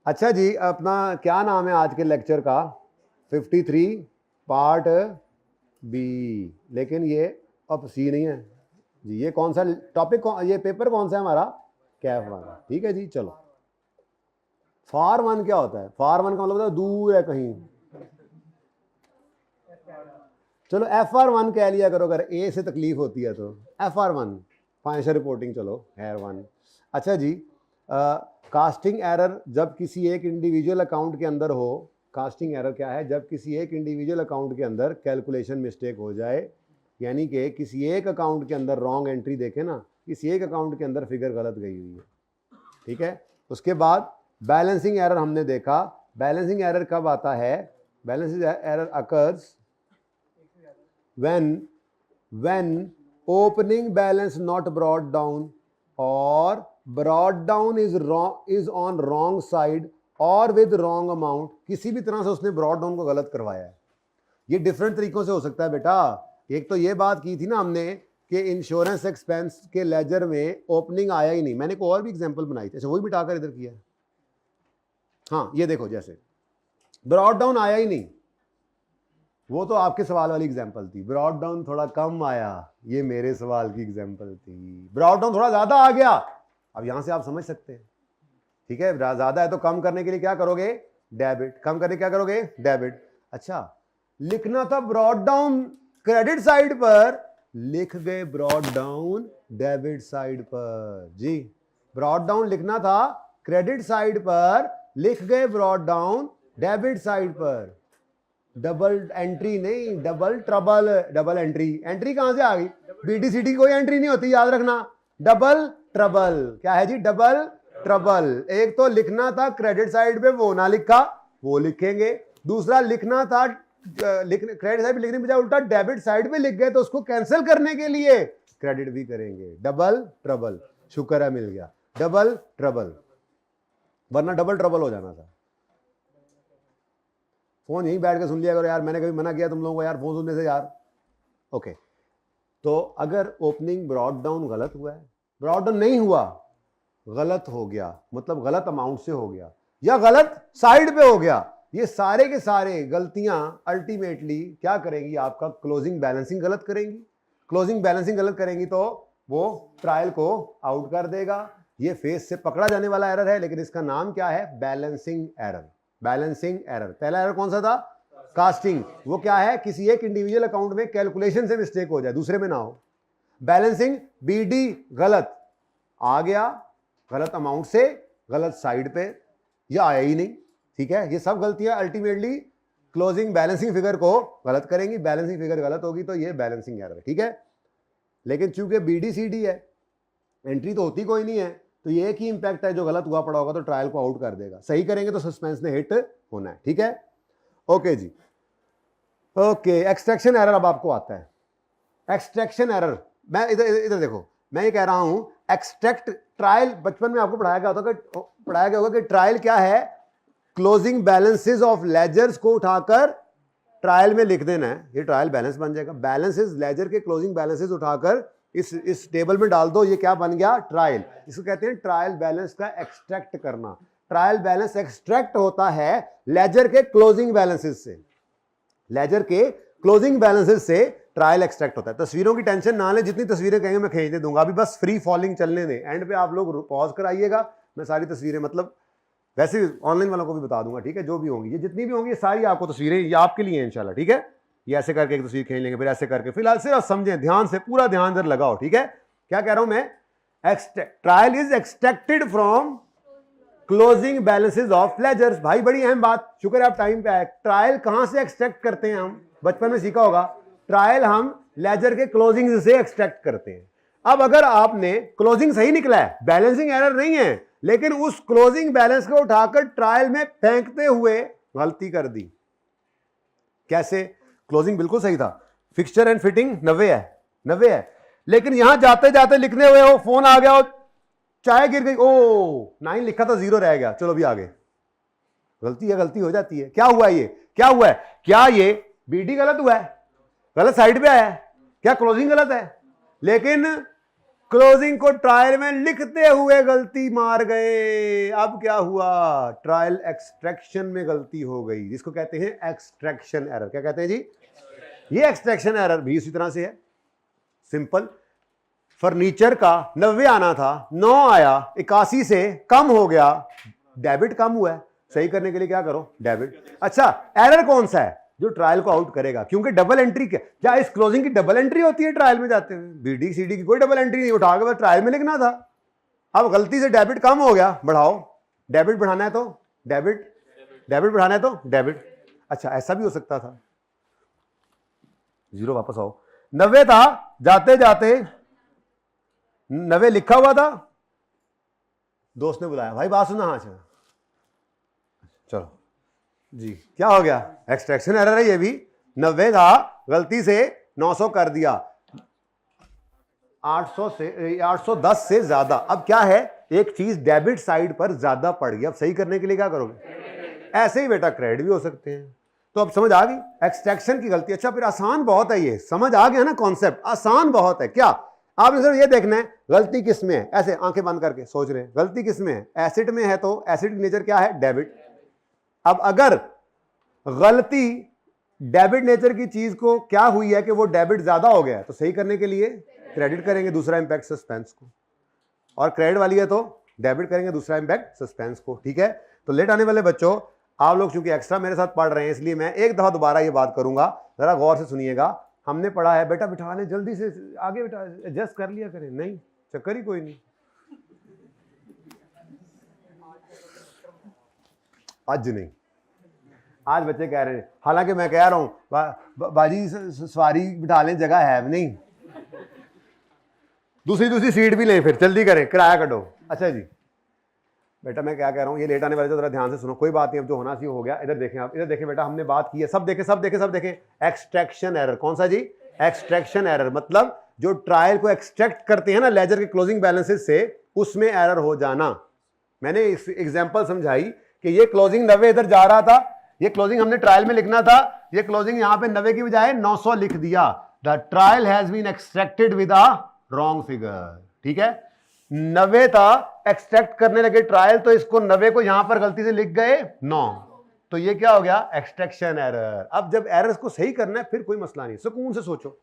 अच्छा जी, अपना क्या नाम है आज के लेक्चर का? 53 पार्ट बी। लेकिन ये अब सी नहीं है जी। ये कौन सा टॉपिक, ये पेपर कौन सा है हमारा? कैफ वन। ठीक है जी, चलो। फार वन क्या होता है? फार वन का मतलब होता है दूर है कहीं। चलो एफ आर वन कह लिया करो अगर ए से तकलीफ होती है तो। F R one financial reporting, चलो हेयर वन। अच्छा जी, कास्टिंग एरर जब किसी एक इंडिविजुअल अकाउंट के अंदर हो। कास्टिंग एरर क्या है? जब किसी एक इंडिविजुअल अकाउंट के अंदर कैलकुलेशन मिस्टेक हो जाए, यानी कि किसी एक अकाउंट के अंदर रॉन्ग एंट्री देखे ना, किसी एक अकाउंट के अंदर फिगर गलत गई हुई है। ठीक है, उसके बाद बैलेंसिंग एरर हमने देखा। बैलेंसिंग एरर कब आता है? Balancing error occurs when opening balance not brought down or brought down is on wrong side और with wrong amount। किसी भी तरह से उसने ब्रॉड डाउन को गलत करवाया है। ये डिफरेंट तरीकों से हो सकता है बेटा। एक तो ये बात की थी ना हमने कि इंश्योरेंस एक्सपेंस के लेजर में ओपनिंग आया ही नहीं। मैंने एक और भी एग्जांपल बनाई थी, अच्छा वही बिठाकर इधर किया। हाँ ये देखो, जैसे ब्रॉड डाउन आया ही नहीं, वो तो आपके सवाल वाली एग्जांपल थी। ब्रॉड डाउन थोड़ा कम आया, ये मेरे सवाल की एग्जांपल थी। ब्रॉड डाउन थोड़ा ज्यादा आ गया, अब यहां से आप समझ सकते हैं। ठीक है, ज्यादा है तो कम करने के लिए क्या करोगे? डेबिट। कम करने क्या करोगे? डेबिट। अच्छा, लिखना था ब्रॉड डाउन क्रेडिट साइड पर, लिख गए ब्रॉड डाउन डेबिट साइड पर जी। ब्रॉड डाउन लिखना था क्रेडिट साइड पर, लिख गए ब्रॉड डाउन डेबिट साइड पर। डबल एंट्री नहीं, double trouble. Double entry, entry कहां से आ गई? बीडीसीडी कोई एंट्री नहीं होती, याद रखना। डबल ट्रबल क्या है जी? Double trouble. एक तो लिखना था क्रेडिट साइड पे, वो ना लिखा, वो लिखेंगे। दूसरा लिखना था क्रेडिट साइड पे लिखने बजाय उल्टा डेबिट साइड पे लिख गए, तो उसको कैंसिल करने के लिए क्रेडिट भी करेंगे। डबल ट्रबल, शुक्र है मिल गया। डबल ट्रबल, वरना डबल ट्रबल हो जाना था। फोन यहीं बैठ के सुन लिया करो यार, मैंने कभी मना किया तुम लोगों को यार फोन सुनने से यार? ओके, तो अगर ओपनिंग ब्रॉड डाउन गलत हुआ है, ब्रॉड डाउन नहीं हुआ, गलत हो गया, मतलब गलत अमाउंट से हो गया या गलत साइड पे हो गया, ये सारे के सारे गलतियां अल्टीमेटली क्या करेंगी? आपका क्लोजिंग बैलेंसिंग गलत करेंगी। क्लोजिंग बैलेंसिंग गलत करेंगी तो वो ट्रायल को आउट कर देगा। ये फेस से पकड़ा जाने वाला एरर है, लेकिन इसका नाम क्या है? Balancing error. Balancing error. पहला एरर कौन सा था? कास्टिंग। वो क्या है? किसी एक इंडिविजुअल अकाउंट में कैलकुलेशन से मिस्टेक हो जाए, दूसरे में ना हो। बैलेंसिंग बीडी गलत आ गया, गलत अमाउंट से, गलत साइड पे, या आया ही नहीं। ठीक है, ये सब गलतियां अल्टीमेटली क्लोजिंग बैलेंसिंग फिगर को गलत करेंगी। बैलेंसिंग फिगर गलत होगी तो ये बैलेंसिंग एरर है। ठीक है, लेकिन चूंकि बीडीसीडी है, एंट्री तो होती कोई नहीं है, तो ये एक ही इंपैक्ट है, जो गलत हुआ पड़ा होगा तो ट्रायल को आउट कर देगा। सही करेंगे तो सस्पेंस ने हिट होना है। ठीक है, ओके जी। ओके, एक्सट्रैक्शन एरर अब आपको आता है। एक्सट्रैक्शन एरर, मैं इधर देखो, मैं ये कह रहा हूं एक्सट्रैक्ट ट्रायल, बचपन में आपको पढ़ाया गया होगा कि ट्रायल क्या है? क्लोजिंग बैलेंसेस ऑफ लेजर्स को उठाकर ट्रायल में लिख देना है, ये ट्रायल बैलेंस बन जाएगा। बैलेंसेस, लेजर के क्लोजिंग बैलेंसेस उठाकर इस टेबल में डाल दो, ये क्या बन गया? ट्रायल। इसको कहते हैं ट्रायल बैलेंस का एक्सट्रैक्ट करना। ट्रायल बैलेंस एक्सट्रैक्ट होता है लेजर के क्लोजिंग बैलेंसेस से। लेजर के क्लोजिंग बैलेंसेस से ट्रायल एक्सट्रैक्ट होता है। तस्वीरों की टेंशन ना ले, जितनी तस्वीरें कहेंगे मैं खींच दे दूंगा, अभी बस फ्री फॉलिंग चलने दें। एंड पे आप लोग पॉज कराइएगा, मैं सारी तस्वीरें, मतलब वैसे ऑनलाइन वालों को भी बता दूंगा। ठीक है, जो भी होंगी, ये जितनी भी होंगी, ये सारी आपको तस्वीरें, ये आपके लिए इंशाल्लाह। ठीक है, ये ऐसे करके एक तस्वीर खींच लेंगे, फिर ऐसे करके, फिलहाल सिर्फ समझें, ध्यान से, पूरा ध्यान इधर लगाओ। ठीक है, क्या कह रहा हूं मैं? Trial is extracted from closing balances of ledgers. भाई बड़ी अहम बात, शुक्र है आप टाइम पे आए। ट्रायल कहां से एक्सट्रैक्ट करते हैं? हम बचपन में सीखा होगा, ट्रायल हम लेजर के क्लोजिंग से एक्सट्रैक्ट करते हैं। अब अगर आपने क्लोजिंग सही निकला है, बैलेंसिंग एरर नहीं है, लेकिन उस क्लोजिंग बैलेंस को उठाकर ट्रायल में फेंकते हुए गलती कर दी। कैसे? क्लोजिंग बिल्कुल सही था, फिक्सचर एंड फिटिंग 90 है, लेकिन यहां जाते जाते लिखने हुए हो, फोन आ गया हो, चाय गिर गई, ओ 9 लिखा था 0 रह गया, चलो भी आगे। गलती है, गलती हो जाती है। क्या हुआ? ये क्या हुआ है? क्या ये बीडी गलत हुआ है? गलत साइड पे आया है? क्या क्लोजिंग गलत है? लेकिन क्लोजिंग को ट्रायल में लिखते हुए गलती मार गए। अब क्या हुआ, ट्रायल एक्सट्रैक्शन में गलती हो गई, जिसको कहते हैं एक्सट्रैक्शन एरर। क्या कहते हैं जी? ये एक्सट्रैक्शन एरर भी इसी तरह से है, सिंपल। फर्नीचर का 90 आना था, 9 आया, 81 से कम हो गया, डेबिट कम हुआ है। सही करने के लिए क्या करो, डेबिट। अच्छा, एरर कौन सा है? जो ट्रायल को आउट करेगा, क्योंकि डबल एंट्री क्या इस क्लोजिंग की डबल एंट्री होती है ट्रायल में जाते हुए? बीडी सीडी की कोई डबल एंट्री नहीं, उठा के बस ट्रायल में लिखना था। अब गलती से डेबिट कम हो गया, बढ़ाओ। डेबिट बढ़ाना है तो डेबिट, डेबिट बढ़ाना है तो डेबिट। अच्छा, ऐसा भी हो सकता था। 0 वापस आओ। 90 था, जाते जाते 90 लिखा हुआ था, दोस्त ने बुलाया, भाई बात सुना। हाँ चलो जी, क्या हो गया? एक्सट्रैक्शन एरर है ये भी। 90 था, गलती से 900 कर दिया, 810 से ज्यादा। अब क्या है, एक चीज डेबिट साइड पर ज्यादा पड़ गई। अब सही करने के लिए क्या करोगे? ऐसे ही बेटा क्रेडिट भी हो सकते हैं। तो अब समझ आ गई एक्सट्रैक्शन की गलती। अच्छा, फिर आसान बहुत है, ये समझ आ गया ना कॉन्सेप्ट, आसान बहुत है। क्या आपने सिर्फ ये देखना है गलती किस में है, ऐसे आंखें बंद करके सोच रहे हैं गलती किस में है। एसिड में है तो एसिड नेचर क्या है? डेबिट। अब अगर गलती डेबिट नेचर की चीज को क्या हुई है कि वो डेबिट ज्यादा हो गया है, तो सही करने के लिए क्रेडिट करेंगे, दूसरा इंपैक्ट सस्पेंस को। और क्रेडिट वाली है तो डेबिट करेंगे, दूसरा इंपैक्ट सस्पेंस को। ठीक है, तो लेट आने वाले बच्चों, आप लोग चूंकि एक्स्ट्रा मेरे साथ पढ़ रहे हैं, इसलिए मैं एक दफा दोबारा ये बात करूंगा, जरा गौर से सुनिएगा। हमने पढ़ा है, बेटा बिठा लें जल्दी से, आगे बेटा एडजस्ट कर लिया करें, नहीं चक्कर ही कोई नहीं। आज नहीं, आज बच्चे कह रहे हैं, हालांकि मैं कह रहा हूं बाजी सवारी बिठा लें, जगह है नहीं, दूसरी सीट भी लें, फिर जल्दी करें, किराया कटो। अच्छा जी बेटा, मैं क्या कह रहा हूं, ये लेट आने वाले तो जरा ध्यान से सुनो, कोई बात नहीं, अब जो होना सी हो गया। इधर देखें, आप इधर देखें बेटा, हमने बात की है, सब देखें सब देखें सब देखें। एक्सट्रैक्शन एरर कौन सा जी? एक्सट्रैक्शन एरर मतलब जो ट्रायल को एक्सट्रैक्ट करते हैं ना लेजर के क्लोजिंग बैलेंसेस से, उसमें एरर हो जाना। मैंने एग्जाम्पल समझाई कि ये क्लोजिंग 90 इधर जा रहा था, ये क्लोजिंग हमने ट्रायल में लिखना था, ये क्लोजिंग यहां पे 90 की बजाय 900 लिख दिया। The trial has been extracted with a wrong figure. ठीक है, 90 था, एक्सट्रैक्ट करने लगे ट्रायल, तो इसको 90 को यहां पर गलती से लिख गए 9, तो ये क्या हो गया? Extraction error. अब जब एरर्स को सही करना है, फिर कोई मसला नहीं, सुकून से सोचो।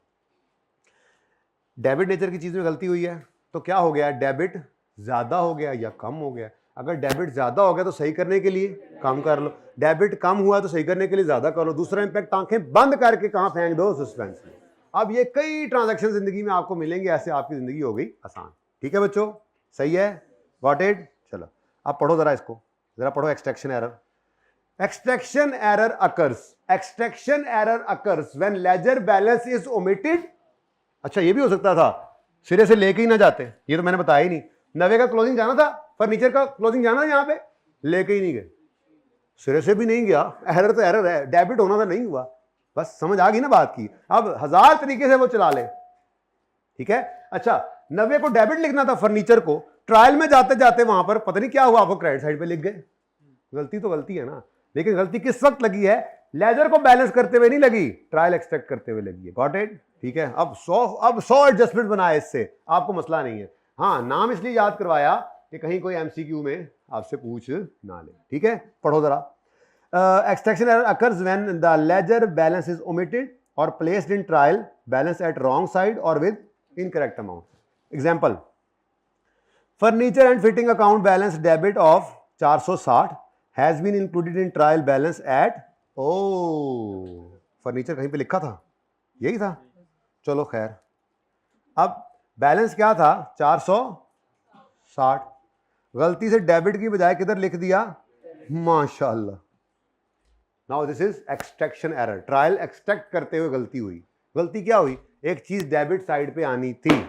डेबिट नेचर की चीज में गलती हुई है, तो क्या हो गया? डेबिट ज्यादा हो गया या कम हो गया? अगर डेबिट ज्यादा हो गया तो सही करने के लिए कम कर लो, डेबिट कम हुआ तो सही करने के लिए ज्यादा कर लो, दूसरा इंपैक्ट आंखें बंद करके कहां फेंक दो? सस्पेंस में। अब ये कई ट्रांजैक्शन जिंदगी में आपको मिलेंगे, ऐसे आपकी जिंदगी हो गई आसान। ठीक है बच्चों, सही है, गॉट इट? चलो अब पढ़ो जरा इसको, जरा पढ़ो extraction error. Extraction error occurs, extraction error occurs when laser balance is omitted. अच्छा, ये भी हो सकता था सिरे से लेके ही ना जाते, ये तो मैंने बताया ही नहीं। 90 का क्लोजिंग जाना था, फर्नीचर का क्लोजिंग जाना था, यहां पे लेके ही नहीं गए, सिरे से भी नहीं गया। एरर तो एरर है, डेबिट होना था, नहीं हुआ। बस समझ आ गई ना बात की? अब 1000 तरीके से वो चला ले। ठीक है, अच्छा 90 को डेबिट लिखना था फर्नीचर को, ट्रायल में जाते जाते वहां पर पता नहीं क्या हुआ, आपको क्रेडिट साइड पे लिख गए। गलती तो गलती है ना, लेकिन गलती किस वक्त लगी है? लेजर को बैलेंस करते हुए नहीं लगी, ट्रायल एक्सट्रैक्ट करते हुए लगी है। Got it? ठीक है, अब 100 एडजस्टमेंट बनाए, इससे आपको मसला नहीं है। हाँ, नाम इसलिए याद करवाया कि कहीं कोई एमसीक्यू में आपसे पूछ ना ले। ठीक है, पढ़ो जरा। Extraction error occurs when the ledger balance is omitted or placed in trial balance at wrong side or with incorrect amount. Example, furniture and fitting account balance debit of 460 has been included in trial balance at, ओ furniture कहीं पे लिखा था, यही था, चलो खैर। अब बैलेंस क्या था? 460, गलती से डेबिट की बजाय किधर लिख दिया? माशाल्लाह। Now this is extraction error, trial extract करते हुए गलती हुई। गलती क्या हुई? एक चीज डेबिट साइड पे आनी थी,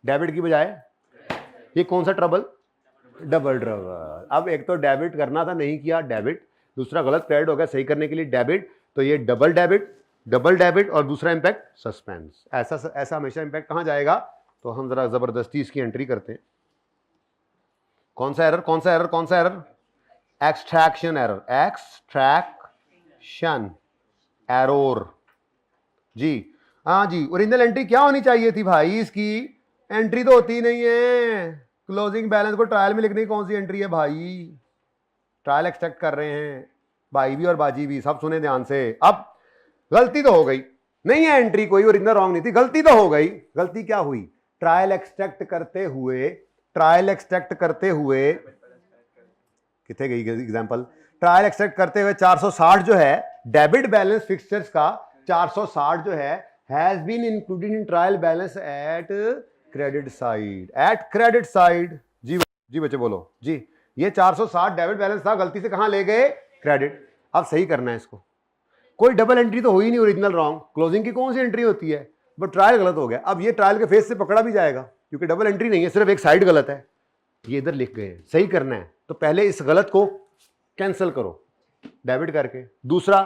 डेबिट की बजाय ये कौन सा ट्रबल? Double trouble. अब एक तो डेबिट करना था, नहीं किया डेबिट, दूसरा गलत क्रेडिट हो गया, सही करने के लिए डेबिट, तो ये डबल डेबिट और दूसरा इंपैक्ट सस्पेंस। ऐसा हमेशा इंपैक्ट कहां जाएगा? तो हम जरा जबरदस्ती इसकी एंट्री करते हैं। कौन सा एरर? कौन सा एरर? कौन सा error? Extraction error, extraction error जी। हाँ जी, ओरिजिनल एंट्री क्या होनी चाहिए थी भाई इसकी? एंट्री तो होती नहीं है, क्लोजिंग बैलेंस को ट्रायल में लिखने की कौन सी एंट्री है भाई? ट्रायल एक्सट्रैक्ट कर रहे हैं भाई भी और बाजी भी, सब सुने ध्यान से। अब गलती तो हो गई, नहीं है एंट्री कोई ओरिजिनल रॉन्ग नहीं थी, गलती तो हो गई। गलती क्या हुई? ट्रायल एक्सट्रैक्ट करते हुए कितने गई एग्जांपल? ट्रायल एक्सट्रैक्ट करते हुए 460 जो है डेबिट बैलेंस फिक्सचर्स का, 460 जो है has been included in trial balance at credit side. जी बच्चे बोलो जी। ये 460 डेबिट बैलेंस था, गलती से कहां ले गए? क्रेडिट। अब सही करना है इसको। कोई डबल एंट्री तो हुई नहीं ओरिजिनल रॉन्ग, क्लोजिंग की कौन सी एंट्री होती है? बट ट्रायल गलत हो गया। अब ये ट्रायल के फेस से पकड़ा भी जाएगा क्योंकि डबल एंट्री नहीं है, सिर्फ एक साइड गलत है। ये इधर लिख गए हैं, सही करना है तो पहले इस गलत को कैंसिल करो डेबिट करके। दूसरा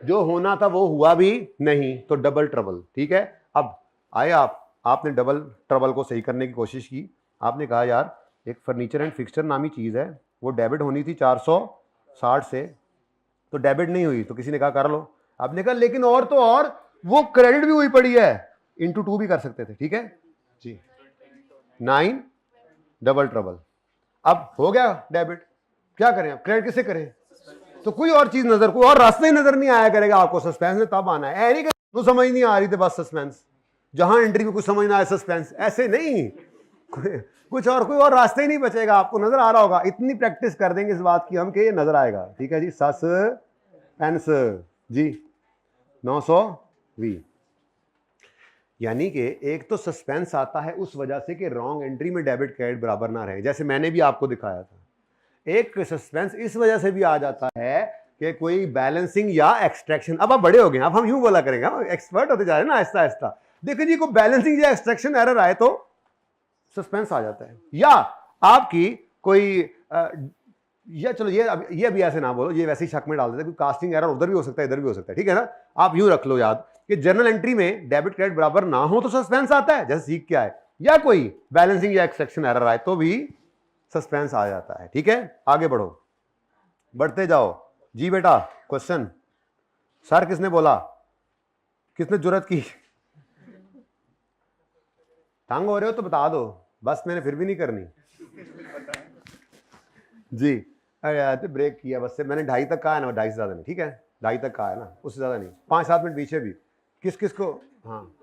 जो होना था वो हुआ भी नहीं, तो डबल ट्रबल। ठीक है, अब आए आपने डबल ट्रबल को सही करने की कोशिश की। आपने कहा यार एक फर्नीचर एंड फिक्सचर नामी चीज़ है, वो डेबिट होनी थी 460 से, तो डेबिट नहीं हुई, तो किसी ने कहा कर लो। आपने कहा लेकिन और तो और वो क्रेडिट भी हुई पड़ी है, इंटू 2 भी कर सकते थे। ठीक है जी, 9 डबल ट्रबल। अब हो गया डेबिट, क्या करें अब? क्रेडिट किसे करें? तो कोई और चीज नजर, कोई और रास्ता ही नजर नहीं आया करेगा आपको। सस्पेंस में तब आना है, नहीं कि समझ नहीं आ रही थी बस सस्पेंस, जहां एंट्री में कुछ समझ ना आए सस्पेंस, ऐसे नहीं। कोई और रास्ते ही नहीं बचेगा, आपको नजर आ रहा होगा। इतनी प्रैक्टिस कर देंगे इस बात की हम कि ये नजर आएगा। ठीक है जी, सस्पेंस जी 920। यानी कि एक तो सस्पेंस आता है उस वजह से कि रॉन्ग एंट्री में डेबिट क्रेडिट बराबर ना रहे, जैसे मैंने भी आपको दिखाया था। एक सस्पेंस इस वजह से भी आ जाता है कि कोई बैलेंसिंग या एक्सट्रैक्शन, अब आप बड़े हो गए, अब हम यूं बोला करेंगे, हम एक्सपर्ट होते जा रहे हैं ना आहिस्ता आहिस्ता। देखिए जी, कोई बैलेंसिंग या एक्सट्रैक्शन एरर आए तो सस्पेंस आ जाता है। या आपकी कोई या चलो ये अभी ऐसे ना बोलो, ये वैसे ही शक में डाल देते हैं, कास्टिंग एरर उधर भी हो सकता है इधर भी हो सकता है। ठीक है ना, आप यूं रख लो याद कि जर्नल एंट्री में डेबिट क्रेडिट बराबर ना हो तो सस्पेंस आता है, जैसे सीख क्या है, या कोई बैलेंसिंग या एक्सट्रैक्शन एरर आए तो भी सस्पेंस आ जाता है। ठीक है, आगे बढ़ो, बढ़ते जाओ जी बेटा। क्वेश्चन सर किसने बोला, किसने जुर्रत की? तंग हो रहे हो तो बता दो, बस मैंने फिर भी नहीं करनी जी। अरे यार ब्रेक किया बस से, मैंने 2:30 तक कहा है ना, 2:30 से ज्यादा नहीं। ठीक है, 2:30 तक कहा है ना, उससे ज्यादा नहीं, 5-7 मिनट पीछे भी। किस को? हाँ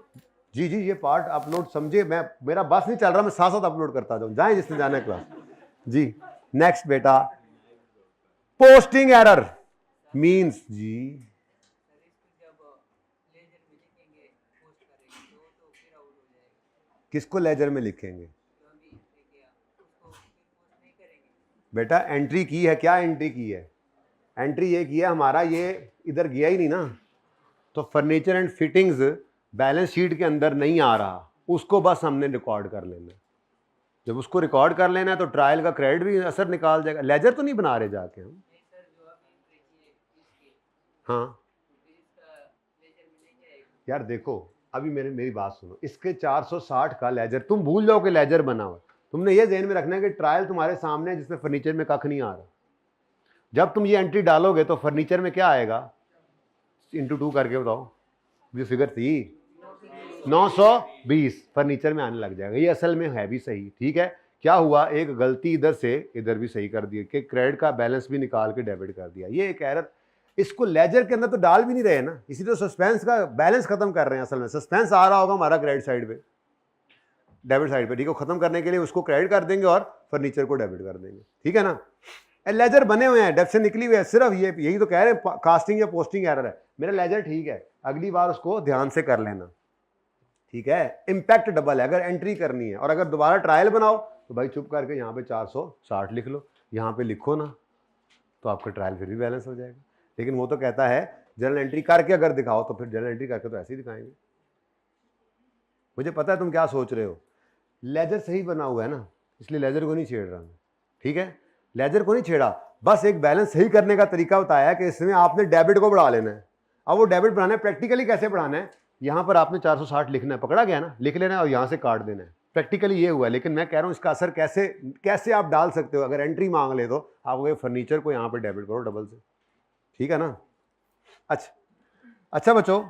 जी, ये पार्ट अपलोड समझे, मेरा बस नहीं चल रहा, मैं साथ साथ अपलोड करता जाऊं, जाए जिसने जाना है क्लास जी। नेक्स्ट बेटा, पोस्टिंग एरर मींस जी, किसको लेजर में लिखेंगे बेटा? एंट्री की है, क्या एंट्री की है? एंट्री ये की है हमारा, ये इधर गया ही नहीं ना, तो furniture and fittings balance sheet के अंदर नहीं आ रहा, उसको बस हमने रिकॉर्ड कर लेना। जब उसको रिकॉर्ड कर लेना है तो ट्रायल का क्रेडिट भी असर निकाल जाएगा। लेजर तो नहीं बना रहे जाके हम? हाँ यार देखो, अभी मेरी बात सुनो, इसके 460 का लेजर तुम भूल जाओ कि लेजर बना हुआ, तुमने ये ध्यान में रखना है कि ट्रायल तुम्हारे सामने है जिसमें फर्नीचर में कख नहीं आ रहा। जब तुम ये एंट्री डालोगे तो फर्नीचर में क्या आएगा, इंटू 2 करके बताओ, ये फिगर थी 920, फर्नीचर में आने लग जाएगा। ये असल में है भी सही। ठीक है, क्या हुआ, एक गलती इधर से इधर भी सही कर दी कि क्रेडिट का बैलेंस भी निकाल के डेबिट कर दिया, ये एक एरर। इसको लेजर के अंदर तो डाल भी नहीं रहे ना, इसीलिए तो सस्पेंस का बैलेंस खत्म कर रहे हैं। असल में सस्पेंस आ रहा होगा हमारा क्रेडिट साइड पे, डेबिट साइड पे। ठीक है, खत्म करने के लिए उसको क्रेडिट कर देंगे और फर्नीचर को डेबिट कर देंगे। ठीक है ना, लेजर बने हुए हैं, डेप्थ से निकली हुई है, सिर्फ यही तो कह रहे हैं कास्टिंग या पोस्टिंग एरर है। मेरा लेजर ठीक है, अगली बार उसको ध्यान से कर लेना। ठीक है, इंपैक्ट डबल है अगर एंट्री करनी है, और अगर दोबारा ट्रायल बनाओ तो भाई चुप करके यहाँ पे 460 लिख लो, यहाँ पे लिखो ना, तो आपका ट्रायल फिर भी बैलेंस हो जाएगा। लेकिन वो तो कहता है जर्नल एंट्री करके अगर दिखाओ, तो फिर जर्नल एंट्री करके तो ऐसे ही दिखाएंगे। मुझे पता है तुम क्या सोच रहे हो, लेजर सही बना हुआ है ना, इसलिए लेजर को नहीं छेड़ रहा मैं। ठीक है, लेजर को नहीं छेड़ा, बस एक बैलेंस सही करने का तरीका बताया कि इसमें आपने डेबिट को बढ़ा लेना है। अब वो डेबिट बढ़ाना है, प्रैक्टिकली कैसे बढ़ाना है, यहाँ पर आपने 460 लिखना है, पकड़ा गया ना, लिख लेना है और यहाँ से काट देना है। प्रैक्टिकली ये हुआ है, लेकिन मैं कह रहा हूँ इसका असर कैसे आप डाल सकते हो। अगर एंट्री मांग ले तो आप फर्नीचर को यहाँ पर डेबिट करो डबल से। ठीक है ना, अच्छा बच्चों,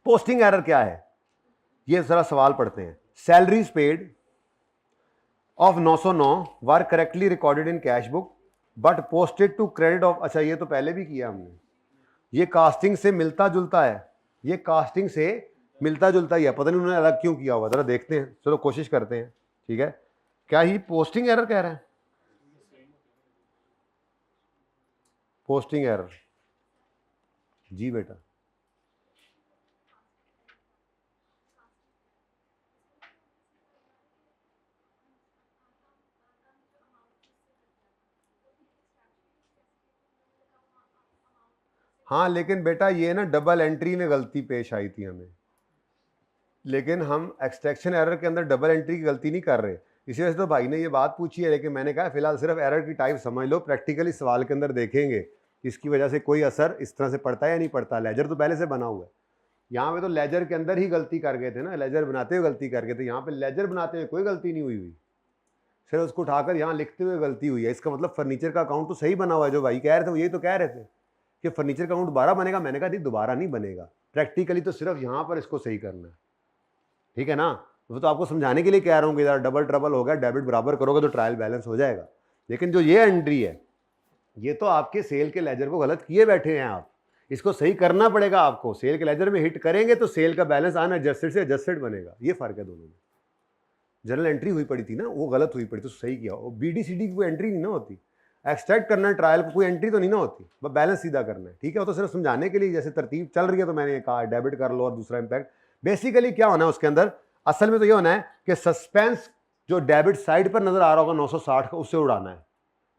पोस्टिंग एरर क्या है? ये जरा सवाल पढ़ते हैं। Salaries paid of 909 were correctly recorded in cash book but posted to credit of, अच्छा ये तो पहले भी किया हमने, ये कास्टिंग से मिलता जुलता है, ये कास्टिंग से मिलता जुलता ही है, पता नहीं उन्होंने अलग क्यों किया हुआ, जरा देखते हैं, चलो कोशिश करते हैं। ठीक है, क्या ही पोस्टिंग एरर कह रहा है? पोस्टिंग एरर, जी बेटा। हाँ लेकिन बेटा ये ना डबल एंट्री में गलती पेश आई थी हमें, लेकिन हम एक्सट्रैक्शन एरर के अंदर डबल एंट्री की गलती नहीं कर रहे, इसी वजह से तो भाई ने ये बात पूछी है। लेकिन मैंने कहा फिलहाल सिर्फ एरर की टाइप समझ लो, प्रैक्टिकली सवाल के अंदर देखेंगे इसकी वजह से कोई असर इस तरह से पड़ता है या नहीं पड़ता। लेजर तो पहले से बना हुआ है, यहाँ पे तो लेजर के अंदर ही गलती कर गए थे ना, लेजर बनाते हुए गलती कर गए थे, यहाँ पे लेजर बनाते हुए कोई गलती नहीं हुई, सिर्फ उसको उठाकर यहाँ लिखते हुए गलती हुई है। इसका मतलब फर्नीचर का अकाउंट तो सही बना हुआ है, जो भाई कह रहे थे वो यही तो कह रहे थे कि फर्नीचर का अकाउंट दोबारा बनेगा। मैंने कहा नहीं दोबारा नहीं बनेगा, प्रैक्टिकली तो सिर्फ यहाँ पर इसको सही करना है, ठीक है ना। वो तो आपको समझाने के लिए कह रहा हूँ कि यार डबल ट्रबल हो गया, डेबिट बराबर करोगे तो ट्रायल बैलेंस हो जाएगा। लेकिन जो ये एंट्री है ये तो आपके सेल के लेजर को गलत किए बैठे हैं आप, इसको सही करना पड़ेगा आपको। सेल के लेजर में हिट करेंगे तो सेल का बैलेंस अनएडजस्टेड से एडजस्टेड बनेगा, ये फर्क है दोनों में। जनरल एंट्री हुई पड़ी थी ना, वो गलत हुई पड़ी तो सही किया। और BDCD की कोई एंट्री नहीं ना होती, एक्सट्रैक्ट करना है ट्रायल को, कोई एंट्री तो नहीं ना होती, बस बैलेंस सीधा करना है, ठीक है। वो तो सिर्फ समझाने के लिए, जैसे तरतीब चल रही है तो मैंने कहा डेबिट कर लो और दूसरा इम्पैक्ट। बेसिकली क्या होना है उसके अंदर, असल में तो ये होना है कि सस्पेंस जो डेबिट साइड पर नजर आ रहा होगा 960 का, उससे उड़ाना है।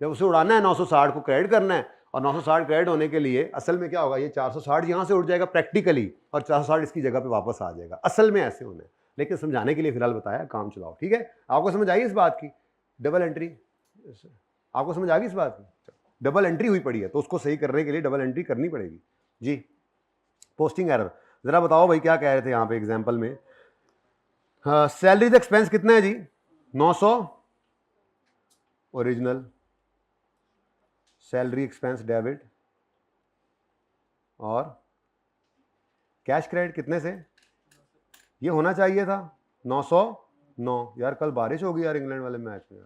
जब उसे उड़ाना है 960 को क्रेडिट करना है, और 960 क्रेडिट होने के लिए असल में क्या होगा, ये 460 यहाँ से उड़ जाएगा प्रैक्टिकली, और 460 इसकी जगह पे वापस आ जाएगा। असल में ऐसे होना है, लेकिन समझाने के लिए फिलहाल बताया, काम चलाओ, ठीक है। आपको समझ आई इस बात की? डबल एंट्री आपको समझ आ गई इस बात की? डबल एंट्री हुई पड़ी है तो उसको सही करने के लिए डबल एंट्री करनी पड़ेगी जी। पोस्टिंग एरर, जरा बताओ भाई क्या कह रहे थे यहाँ पे एग्जाम्पल में। सैलरीज एक्सपेंस कितना है जी? 900 ओरिजिनल, सैलरी एक्सपेंस डेबिट, और कैश क्रेडिट कितने से? ये होना चाहिए था 909। यार कल बारिश होगी यार इंग्लैंड वाले मैच में,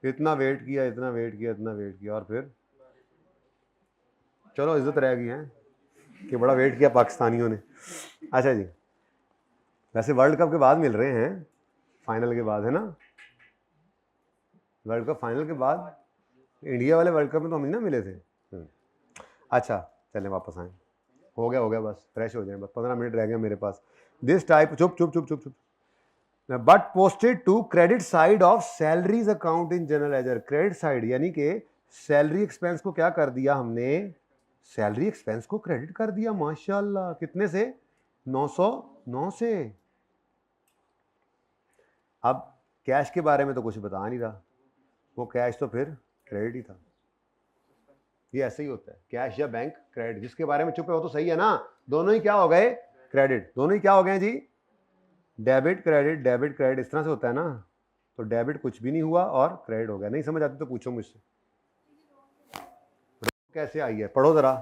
इतना वेट किया इतना वेट किया इतना वेट किया, और फिर चलो इज्जत रह गई है कि बड़ा वेट किया पाकिस्तानियों ने। अच्छा जी, वैसे वर्ल्ड कप के बाद मिल रहे हैं, फाइनल के बाद है ना, वर्ल्ड कप फाइनल के बाद। इंडिया वाले वर्ल्ड कप में तो हम नहीं ना मिले थे। अच्छा चलें वापस आए, हो गया बस, फ्रेश हो जाए, बस 15 मिनट रह गए मेरे पास। दिस टाइप, चुप चुप चुप चुप चुप, but posted to credit side of salaries account in general ledger. Credit side यानी कि सैलरी एक्सपेंस को क्या कर दिया हमने, सैलरी एक्सपेंस को क्रेडिट कर दिया माशाल्लाह। कितने से? 909 से। अब कैश के बारे में तो कुछ बता नहीं रहा, वो कैश तो फिर क्रेडिट ही था। ये ऐसे ही होता है, कैश या बैंक क्रेडिट। जिसके बारे में चुप है वो तो सही है ना, दोनों ही क्या हो गए? क्रेडिट। दोनों ही क्या हो गए जी? डेबिट क्रेडिट, डेबिट क्रेडिट, इस तरह से होता है ना। तो डेबिट कुछ भी नहीं हुआ और क्रेडिट हो गया। नहीं समझ आती तो पूछो मुझसे। कैसे आई है, पढ़ो जरा।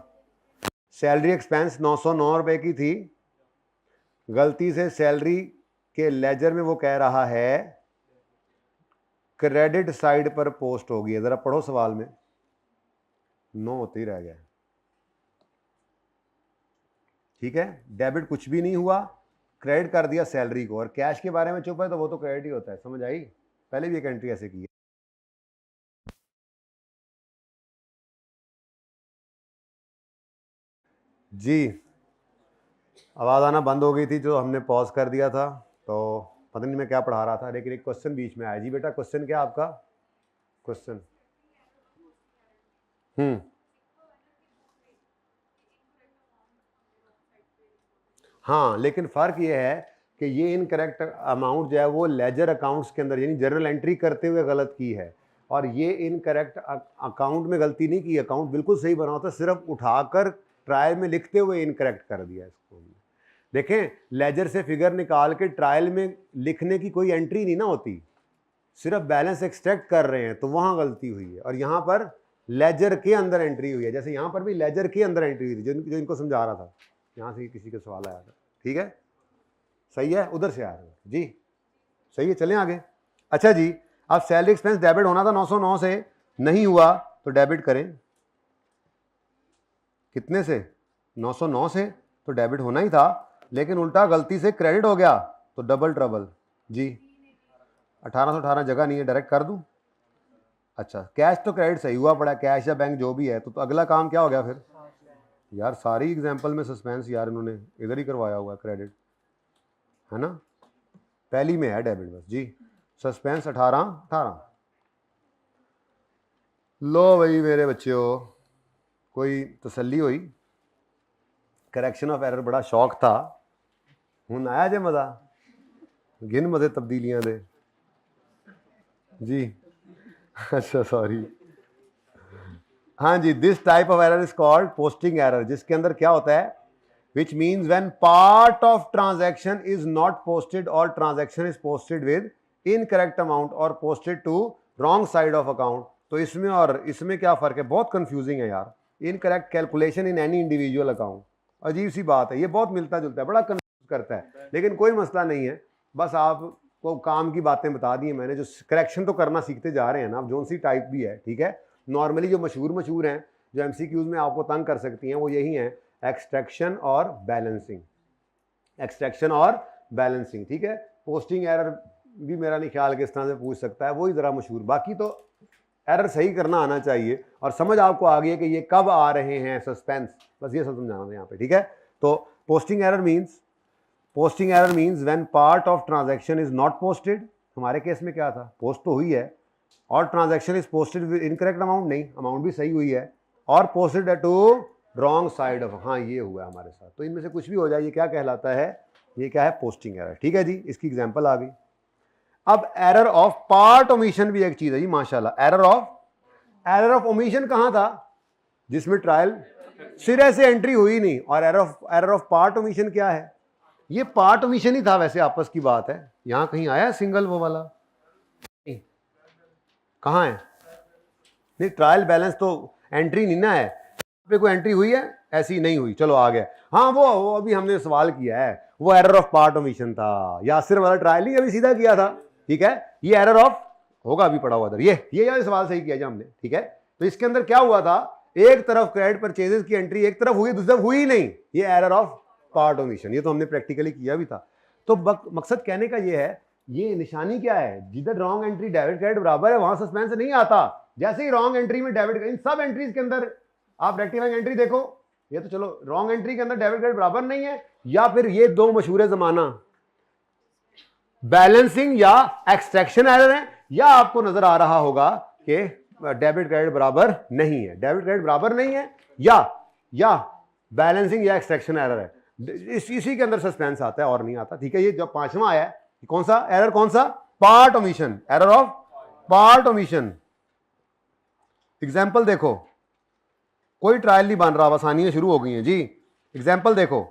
सैलरी एक्सपेंस 909 रुपए की थी, गलती से सैलरी के लेजर में वो कह रहा है क्रेडिट साइड पर पोस्ट हो गई है। जरा पढ़ो सवाल में, 9 होते ही रह गया, ठीक है। डेबिट कुछ भी नहीं हुआ, क्रेडिट कर दिया सैलरी को, और कैश के बारे में चुप है तो वो तो क्रेडिट ही होता है। समझ आई? पहले भी एक एंट्री ऐसे की है जी। आवाज़ आना बंद हो गई थी जो हमने पॉज कर दिया था, तो पता नहीं मैं क्या पढ़ा रहा था, लेकिन एक क्वेश्चन बीच में आया जी। बेटा क्वेश्चन क्या आपका? क्वेश्चन हाँ, लेकिन फ़र्क ये है कि ये इनकरेक्ट अमाउंट जो है वो लेजर अकाउंट्स के अंदर यानी जनरल एंट्री करते हुए गलत की है, और ये इनकरेक्ट अकाउंट में गलती नहीं की, अकाउंट बिल्कुल सही बना होता, सिर्फ उठाकर ट्रायल में लिखते हुए इनकरेक्ट कर दिया इसको। देखें, लेजर से फिगर निकाल के ट्रायल में लिखने की कोई एंट्री नहीं ना होती, सिर्फ बैलेंस एक्सट्रैक्ट कर रहे हैं, तो वहाँ गलती हुई है। और यहाँ पर लेजर के अंदर एंट्री हुई है, जैसे यहाँ पर भी लेजर के अंदर एंट्री हुई थी, जो इनको समझा रहा था। यहाँ से किसी का सवाल आया था, ठीक है, सही है, उधर से आया था जी, सही है, चलें आगे। अच्छा जी, अब सैलरी एक्सपेंस डेबिट होना था 909 से, नहीं हुआ तो डेबिट करें, कितने से, 909 से, तो डेबिट होना ही था, लेकिन उल्टा गलती से क्रेडिट हो गया तो डबल ट्रबल जी। 1818 जगह नहीं है, डायरेक्ट कर दूं। अच्छा, कैश तो क्रेडिट सही हुआ पड़ा, कैश या बैंक जो भी है, तो अगला काम क्या हो गया फिर यार, सारी एग्जांपल में सस्पेंस यार इन्होंने इधर ही करवाया हुआ क्रेडिट, है ना, पहली में है डेबिट बस जी, सस्पेंस 1818। लो भाई मेरे बच्चों, कोई तसल्ली हुई, करेक्शन ऑफ एरर बड़ा शौक था, हूँ आया जे मजा, गिन मजे तब्दीलियां दे जी। अच्छा सॉरी, हाँ जी, this type of error is called posting error, जिसके अंदर क्या होता है, which means when part of transaction is not posted or transaction is posted with incorrect amount or posted to wrong side of account. तो इसमें और इसमें क्या फर्क है, बहुत कंफ्यूजिंग है यार, incorrect calculation in any individual account, अजीब सी बात है, ये बहुत मिलता जुलता है, बड़ा कंफ्यूज करता है, लेकिन कोई मसला नहीं है, बस आपको काम की बातें बता दी मैंने, जो करेक्शन तो करना सीखते जा रहे हैं ना, अब जोन सी टाइप भी है, ठीक है। नॉर्मली जो मशहूर हैं जो एमसीक्यूज में आपको तंग कर सकती हैं वो यही हैं, एक्सट्रैक्शन और बैलेंसिंग, एक्सट्रैक्शन और बैलेंसिंग, ठीक है। पोस्टिंग एरर भी मेरा नहीं ख्याल कि इस तरह से पूछ सकता है, वही ज़रा मशहूर, बाकी तो एरर सही करना आना चाहिए और समझ आपको आ गई है कि ये कब आ रहे हैं, सस्पेंस, बस ये सब समझाना था यहाँ पे, ठीक है। तो posting error means when part of transaction is not posted, हमारे केस में क्या था, पोस्ट तो हुई है, और transaction is posted with incorrect amount, नहीं अमाउंट भी सही हुई है, और posted to wrong side of, हाँ ये हुआ है हमारे साथ, तो इनमें से कुछ भी हो जाए ये क्या कहलाता है, ये क्या है, पोस्टिंग एरर, ठीक है जी। इसकी एग्जांपल आ गई। अब एरर ऑफ पार्ट ओमिशन भी एक चीज है जी, माशाल्लाह, एरर ऑफ ओमिशन कहां था, जिसमें ट्रायल सिरे से एंट्री हुई नहीं, और एरर ऑफ पार्ट ओमिशन क्या है, ये पार्ट ओमिशन ही था, वैसे आपस की बात है, यहां कहीं आया सिंगल वो वाला, कहां है, नहीं ट्रायल बैलेंस तो एंट्री नहीं ना है, पे कोई एंट्री हुई है, ऐसी नहीं हुई, चलो आ गया, हाँ वो अभी हमने सवाल किया है, वो एरर ऑफ पार्ट ओमिशन था, यासिर वाला ट्रायल नहीं अभी सीधा किया था, ठीक है, ये एरर ऑफ होगा अभी पड़ा हुआ इधर, ये सवाल सही किया हमने, ठीक है। तो इसके अंदर क्या हुआ था, एक तरफ क्रेडिट परचेजेस की एंट्री एक तरफ हुई, दूसरी तरफ हुई नहीं, ये एरर ऑफ पार्ट ओमिशन, ये तो हमने प्रैक्टिकली किया भी था। तो मकसद कहने का ये है, ये निशानी क्या है, जिधर रॉन्ग एंट्री डेबिट क्रेडिट बराबर है वहां सस्पेंस नहीं आता, जैसे ही रॉन्ग एंट्री में डेबिट, इन सब एंट्रीज के अंदर आप रेक्टिफाइंग एंट्री देखो, ये तो चलो रॉन्ग एंट्री के अंदर डेबिट क्रेडिट बराबर नहीं है, या फिर ये दो मशहूर जमाना बैलेंसिंग या एक्सट्रैक्शन एरर है, या आपको नजर आ रहा होगा कि डेबिट क्रेडिट बराबर नहीं है, डेबिट क्रेडिट बराबर नहीं है, या बैलेंसिंग या एक्सट्रैक्शन एरर है, इसी के अंदर सस्पेंस आता है और नहीं आता, ठीक है। ये जो पांचवा आया है, कौन सा एरर, कौन सा, part omission, error of part omission. Example देखो, कोई ट्रायल नहीं बन रहा, आसानियां शुरू हो गई हैं जी। एग्जाम्पल देखो,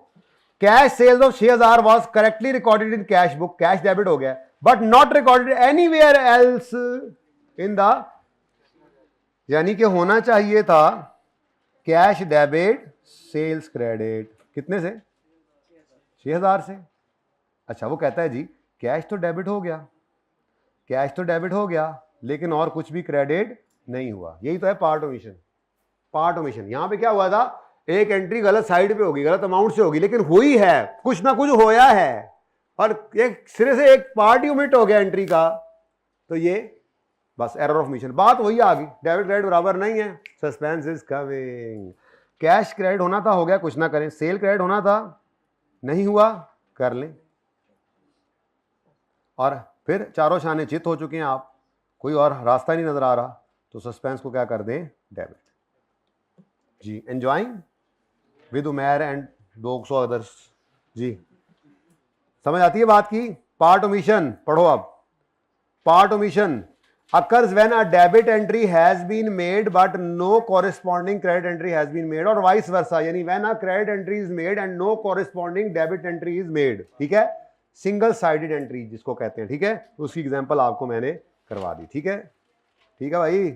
cash sales of 6000 was correctly recorded in cash book, cash debit हो गया, but not recorded anywhere else in the, यानी कि होना चाहिए था कैश डेबिट सेल्स क्रेडिट, कितने से, 6000 से। अच्छा, वो कहता है जी कैश तो डेबिट हो गया, कैश तो डेबिट हो गया, लेकिन और कुछ भी क्रेडिट नहीं हुआ, यही तो है पार्ट ओमिशन। पार्ट ओमिशन यहां पे क्या हुआ था, एक एंट्री गलत साइड पे होगी, गलत अमाउंट से होगी, लेकिन हुई है, कुछ ना कुछ होया है, और एक सिरे से एक पार्ट ही ओमिट हो गया एंट्री का, तो ये बस एरर ऑफ ओमिशन, बात वही आ गई, डेबिट क्रेडिट बराबर नहीं है, suspense is coming. Cash credit होना था, हो गया, कुछ ना करें, सेल क्रेडिट होना था, नहीं हुआ, कर लें, और फिर चारों शाने चित हो चुके हैं आप, कोई और रास्ता नहीं नजर आ रहा, तो सस्पेंस को क्या कर दें, डेबिट जी। Enjoying with Umer and 200 others जी, समझ आती है बात की। पार्ट ओमिशन पढ़ो अब, part omission occurs when a debit entry has been made but no corresponding credit entry has been made, और vice versa, यानी when a credit entry is made and no corresponding debit entry is made, ठीक है, single sided entry जिसको कहते हैं, ठीक है, उसकी एग्जांपल आपको मैंने करवा दी, ठीक है, ठीक है भाई,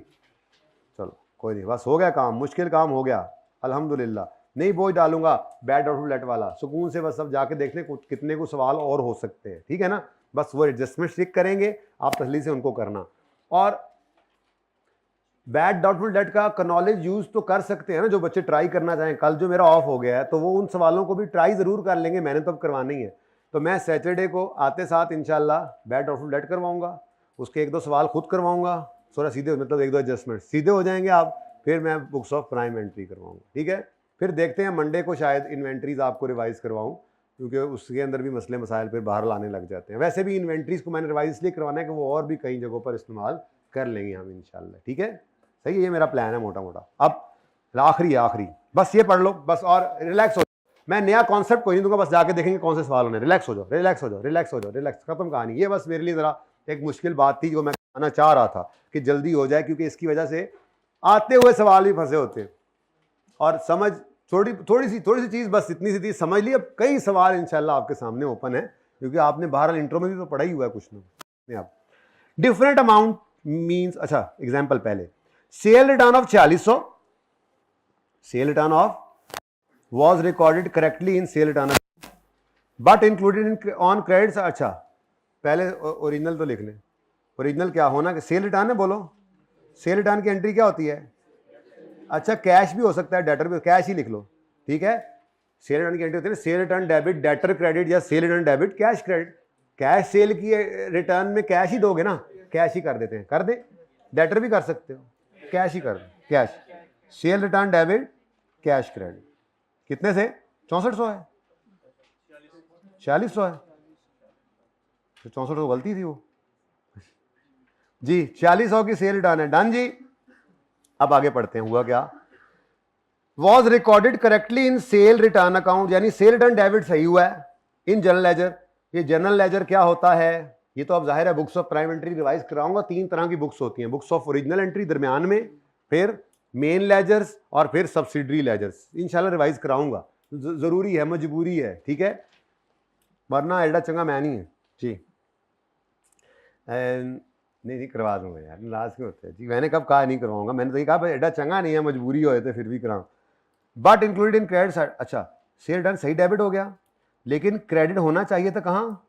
चलो कोई नहीं, बस हो गया काम, मुश्किल काम हो गया अल्हम्दुलिल्लाह। नहीं बोझ डालूंगा बैड डाउटफुल डेट वाला, सुकून से बस सब जाके देख लें कितने को सवाल और हो सकते हैं, ठीक है ना। बस वो एडजस्टमेंट ट्रिक करेंगे आप, तसल्ली से उनको करना। और बैड डाउटफुल डेट का नॉलेज यूज तो कर सकते हैं ना जो बच्चे ट्राई करना चाहें। कल जो मेरा ऑफ हो गया है तो वो उन सवालों को भी ट्राई जरूर कर लेंगे, मैंने तो अब करवाना ही है। तो मैं सैटरडे को आते साथ इंशाल्लाह बैड डाउटफुल डेट करवाऊंगा, उसके 1-2 सवाल खुद करवाऊंगा, थोड़ा सीधे मतलब 1-2 एडजस्टमेंट सीधे हो जाएंगे आप, फिर मैं बुक्स ऑफ प्राइम एंट्री करवाऊंगा, ठीक है। फिर देखते हैं मंडे को शायद इन्वेंट्रीज आपको रिवाइज करवाऊँ, क्योंकि उसके अंदर भी मसले मसाइल फिर बाहर लाने लग जाते हैं। वैसे भी इन्वेंट्रीज को मैंने रिवाइज इसलिए करवाना है कि वो और भी कई जगहों पर इस्तेमाल कर लेंगे हम इंशाल्लाह, ठीक है। सही है, ये मेरा प्लान है मोटा मोटा। अब आखिरी बस ये पढ़ लो बस और रिलैक्स हो। मैं नया कॉन्सेप्ट कोई नहीं दूंगा, बस जाके देखेंगे कौन से सवाल होने। रिलैक्स हो जाओ, रिलैक्स हो जाओ, रिलैक्स हो जाओ, रिलैक्स, खत्म कहानी। ये बस मेरे लिए जरा एक मुश्किल बात थी जो मैं कहना चाह रहा था कि जल्दी हो जाए, क्योंकि इसकी वजह से आते हुए सवाल भी फंसे होते हैं। और समझ थोड़ी सी चीज, बस इतनी सी चीज समझ ली। अब कई सवाल इंशाल्लाह आपके सामने ओपन है, क्योंकि आपने बहरहाल इंट्रो में भी तो पढ़ा ही हुआ है कुछ ना। आप डिफरेंट अमाउंट मींस, अच्छा एग्जांपल पहले, cell return of 4600, cell return of was recorded correctly in sale return but included in on credits। अच्छा पहले ओरिजिनल तो लिख लें। ओरिजिनल क्या होना, सेल रिटर्न है, बोलो सेल रिटर्न की एंट्री क्या होती है। अच्छा कैश भी हो सकता है, डेटर भी, कैश ही लिख लो, ठीक है। सेल रिटर्न की एंट्री होती है sale return debit debtor credit, या sale return debit cash credit. Cash sale की रिटर्न में कैश ही दोगे ना, कैश ही कर देते हैं, कर दे। डेटर भी कर सकते हो, कैश ही कर दो, cash. Cell return debit cash credit कितने से 6400 है, 4600 है, 6400 तो गलती थी वो जी। 4600 की सेल रिटर्न है, डन जी। अब आगे पढ़ते हैं, हुआ क्या। Was recorded correctly in cell return account, यानी सेल रिटर्न डेबिट सही हुआ है इन जनरल लेजर। ये जनरल लेजर क्या होता है, ये तो अब जाहिर है books of prime entry revise कराऊंगा। 3 तरह की बुक्स होती हैं, बुक्स ऑफ ओरिजिनल एंट्री दरमियान में, फिर मेन लेजर्स, और फिर सब्सिडरी लेजर्स। इंशाल्लाह रिवाइज कराऊंगा, जरूरी है, मजबूरी है, ठीक है, वरना एडा चंगा मैं नहीं है जी। नहीं करवा दूंगा यार, नाराज क्यों होते हैं जी। मैंने कब कहा नहीं करवाऊंगा, मैंने तो ये कहा एडा चंगा नहीं है, मजबूरी हो तो फिर भी कराऊँ। But included in credit side, अच्छा सेल रिटर्न सही डेबिट हो गया, लेकिन क्रेडिट होना चाहिए था कहाँ,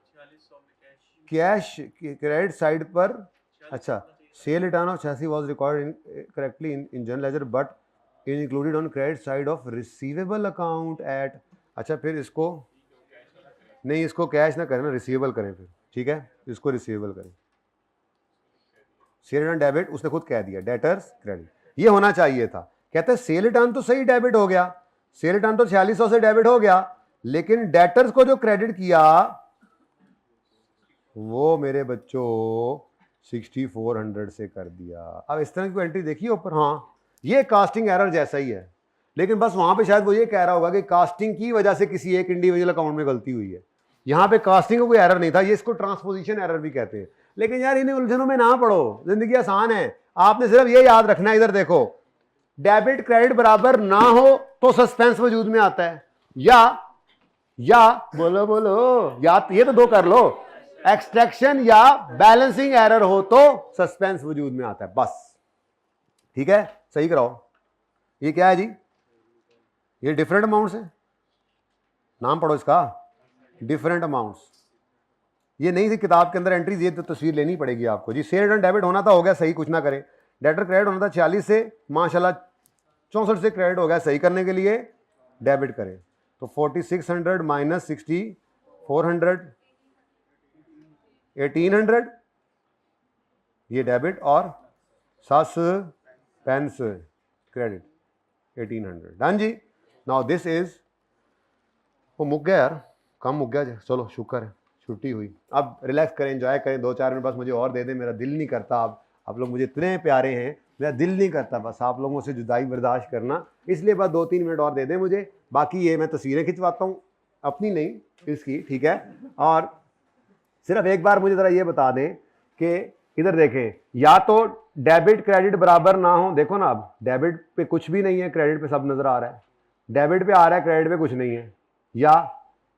कैश क्रेडिट साइड पर। अच्छा sale return of 86 was recorded correctly in general ledger but included on credit side of receivable account at। अच्छा फिर इसको नहीं, इसको कैश ना करें ना, रिसीवेबल करें फिर, ठीक है, इसको रिसीवेबल करें। सेल रिटर्न डेबिट उसने खुद कह दिया, डेटर्स क्रेडिट ये होना चाहिए था। कहते हैं सेल रिटर्न तो सही डेबिट हो गया, सेल रिटर्न तो 4600 से डेबिट हो गया, लेकिन डेटर्स को जो क्रेडिट किया वो मेरे बच्चों 6400 से कर दिया। अब इस तरह की एंट्री देखिए ऊपर, हाँ ये कास्टिंग एरर जैसा ही है, लेकिन बस वहां पे शायद वो ये कह रहा होगा कि कास्टिंग की वजह से किसी एक इंडिविजुअल अकाउंट में गलती हुई है। यहाँ पे कास्टिंग का कोई एरर नहीं था, ये इसको ट्रांसपोजिशन एरर भी कहते हैं। लेकिन यार इन्हें उलझनों में ना पड़ो, जिंदगी आसान है, आपने सिर्फ ये याद रखना है। इधर देखो, डेबिट क्रेडिट बराबर ना हो तो सस्पेंस वजूद में आता है, या बोलो बोलो, या ये तो 2 कर लो, एक्सट्रैक्शन या बैलेंसिंग एरर हो तो सस्पेंस वजूद में आता है, बस, ठीक है। सही कराओ, ये क्या है जी, ये डिफरेंट अमाउंट्स है, नाम पढ़ो इसका, डिफरेंट अमाउंट्स। ये नहीं थी किताब के अंदर एंट्रीज, ये तो तस्वीर लेनी पड़ेगी आपको जी। सेल रिटर्न डेबिट होना था, हो गया सही, कुछ ना करे। डेटर क्रेडिट होना था 46 से, माशाल्लाह 64 से क्रेडिट हो गया, सही करने के लिए डेबिट करें तो 4600 माइनस 6400 1800 ये डेबिट, और सस्पेंस क्रेडिट 1800, डन जी। नाउ दिस इज, वो मुक गया यार, कम मुक गया, चलो शुक्र है छुट्टी हुई। अब रिलैक्स करें, एंजॉय करें, 2-4 मिनट बस मुझे और दे दें, मेरा दिल नहीं करता। आप लोग मुझे इतने प्यारे हैं, मेरा दिल नहीं करता बस आप लोगों से जुदाई बर्दाश्त करना, इसलिए बस 2-3 मिनट और दे दें मुझे। बाकी ये मैं तस्वीरें खिंचवाता हूँ, अपनी नहीं इसकी, ठीक है। और सिर्फ एक बार मुझे ज़रा ये बता दें कि इधर देखें, या तो डेबिट क्रेडिट बराबर ना हो, देखो ना अब डेबिट पे कुछ भी नहीं है, क्रेडिट पे सब नज़र आ रहा है, डेबिट पे आ रहा है, क्रेडिट पे कुछ नहीं है, या